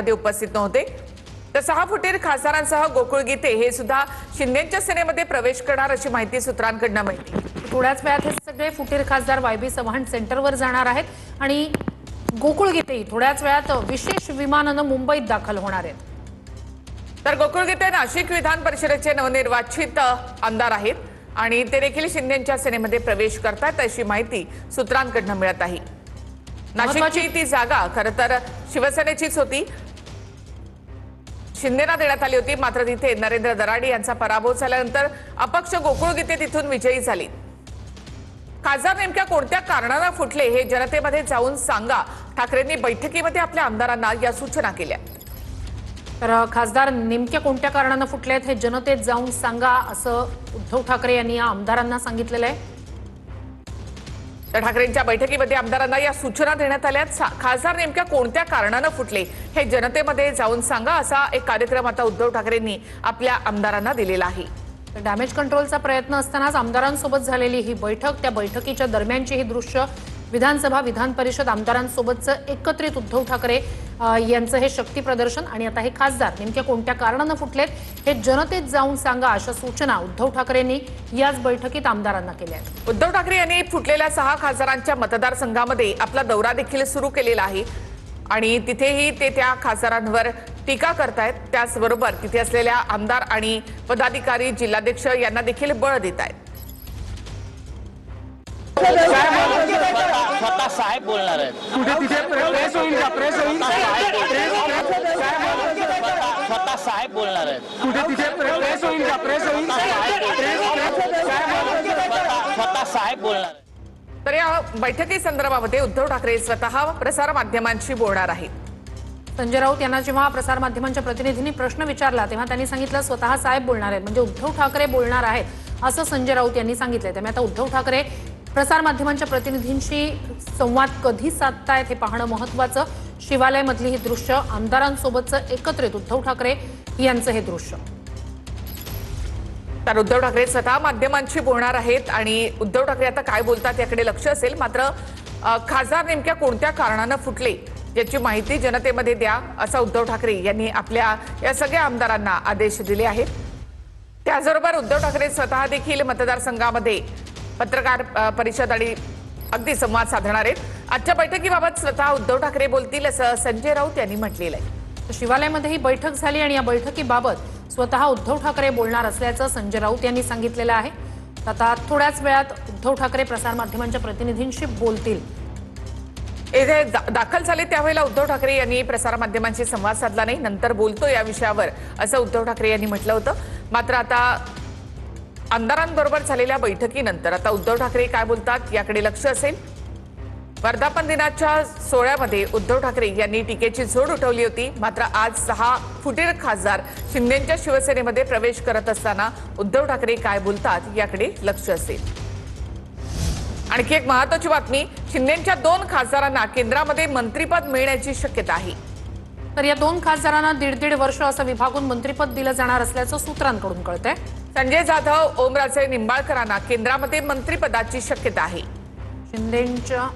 मध्ये उपस्थित नव्हते। तर 6 फुटीर खासदारांसह गोकुळ गीते हे सुद्धा शिंदेच्या सेनेमध्ये प्रवेश करणार अशी माहिती सूत्रांकडून मिळते। थोड्याच वेळात हे सगळे फुटीर खासदार वायबी चव्हाण सेंटरवर जाणार आहेत आणि गोकुळ गीते थोड्याच वेळात विशेष विमानानं मुंबईत दाखल होणार आहेत। तर गोकुळ गीते नाशिक विधान परिषदेचे नवनिर्वाचित आमदार आहेत आणि ते देखील शिंदेच्या सेनेमध्ये प्रवेश करतात अशी माहिती सूत्रांकडून मिळत आहे। नाशिकची ती जागा खरं तर शिवसेनेचीच होती, शिंदेना देण्यात आली होती, मात्र तिथे नरेंद्र दराडे यांचा पराभव झाल्यानंतर अपक्ष गोकुळ गीते तिथून विजयी झाले। खासदार नेमक्या कोणत्या कारणाने फुटले हे जनतेमध्ये जाऊन सांगा, ठाकरेंनी बैठकीमध्ये आपल्या आमदारांना या सूचना केल्या। तर खासदार नेमक्या कोणत्या कारणाने फुटलेत हे जनतेत जाऊन सांगा असं उद्धव ठाकरे यांनी या आमदारांना सांगितलेलं आहे। तर ठाकरेंच्या बैठकीमध्ये आमदारांना या सूचना देण्यात आल्या। खासदार नेमक्या कोणत्या कारणाने फुटले हे जनतेमध्ये जाऊन सांगा असा एक कार्यक्रम आता उद्धव ठाकरेंनी आपल्या आमदारांना दिलेला आहे। डॅमेज कंट्रोलचा प्रयत्न असतानाच आमदारांसोबत झालेली ही बैठक, त्या बैठकीच्या दरम्यानची ही दृश्य, विधानसभा विधान परिषद आमदारांसोबतचं एकत्रित उद्धव ठाकरे यांचं हे शक्ती प्रदर्शन आणि आता हे खासदार नेमक्या कोणत्या कारणाने फुटलेत हे जनतेत जाऊन सांगा अशा सूचना उद्धव ठाकरेंनी याच बैठकीत आमदारांना केल्या आहेत। उद्धव ठाकरे यांनी फुटलेल्या 6 खासदारांच्या मतदारसंघामध्ये आपला दौरा देखील सुरू केलेला आहे आणि तिथेही ते त्या खासदारांवर टीका करतायत। त्याचबरोबर तिथे असलेल्या आमदार आणि पदाधिकारी, जिल्हाध्यक्ष यांना देखील बळ देत आहेत। स्वतः साहेब बोलणार आहेत। कुठे तिथे प्रेस होईल का? प्रेस होईल स्वतः साहेब बोलणार आहेत। कुठे तिथे प्रेस होईल का? प्रेस होईल स्वतः साहेब बोलणार आहेत। तर या बैठकी संदर्भामध्ये उद्धव ठाकरे स्वतः प्रसार माध्यमांशी बोलणार आहेत। संजय राऊत यांना जेव्हा प्रसार माध्यमांच्या प्रतिनिधींनी प्रश्न विचारला तेव्हा त्यांनी सांगितलं स्वतः साहेब बोलणार आहेत, म्हणजे उद्धव ठाकरे बोलणार आहेत असं संजय राऊत यांनी सांगितलं। त्यामुळे आता उद्धव ठाकरे प्रसार माध्यमांच्या प्रतिनिधींशी संवाद कधी साधतायत हे पाहणं महत्त्वाचं। शिवालयमधली ही दृश्य, आमदारांसोबतचं एकत्रित उद्धव ठाकरे यांचं हे दृश्य। तर उद्धव ठाकरे स्वतः माध्यमांशी बोलणार आहेत आणि उद्धव ठाकरे आता काय बोलतात याकडे लक्ष असेल। मात्र खासदार नेमक्या कोणत्या कारणाने फुटले याची माहिती जनतेमध्ये द्या असा उद्धव ठाकरे यांनी आपल्या या सगळ्या आमदारांना आदेश दिले आहेत। त्याचबरोबर उद्धव ठाकरे स्वतः देखील मतदारसंघामध्ये पत्रकार परिषद आणि अगदी संवाद साधणार आहेत। आजच्या बैठकीबाबत स्वतः उद्धव ठाकरे बोलतील असं संजय राऊत यांनी म्हटलेलं आहे। शिवालयमध्ये ही बैठक झाली आणि या बैठकीबाबत स्वतः उद्धव ठाकरे बोलणार असल्याचं संजय राऊत यांनी सांगितलेलं आहे। आता थोड्याच वेळात उद्धव ठाकरे प्रसार माध्यमांच्या प्रतिनिधींशी बोलतील। इथे दाखल झाले त्यावेळेला उद्धव ठाकरे यांनी प्रसार माध्यमांशी संवाद साधला नाही, नंतर बोलतो या विषयावर असं उद्धव ठाकरे यांनी म्हटलं होतं। मात्र आता आमदारांबरोबर झालेल्या बैठकीनंतर आता उद्धव ठाकरे काय बोलतात याकडे लक्ष असेल। वर्धापन दिनाच्या सोहळ्यामध्ये उद्धव ठाकरे यांनी टीकेची झोड उठवली होती, मात्र आज 6 फुटीर खासदार शिंदेच्या शिवसेनेमध्ये प्रवेश करत असताना उद्धव ठाकरे काय बोलतात याकडे लक्ष असेल। आणखी एक महत्त्वाची बातमी, शिंदेच्या 2 खासदारांना केंद्रामध्ये मंत्रिपद मिळण्याची शक्यता आहे। तर या 2 खासदारांना 1.5 वर्ष असं विभागून मंत्रिपद दिलं जाणार असल्याचं सूत्रांकडून कळतंय। संजय जाधव, ओमराजे निंबाळकरांना केंद्रामध्ये मंत्रिपदाची शक्यता आहे। शिंदेच्या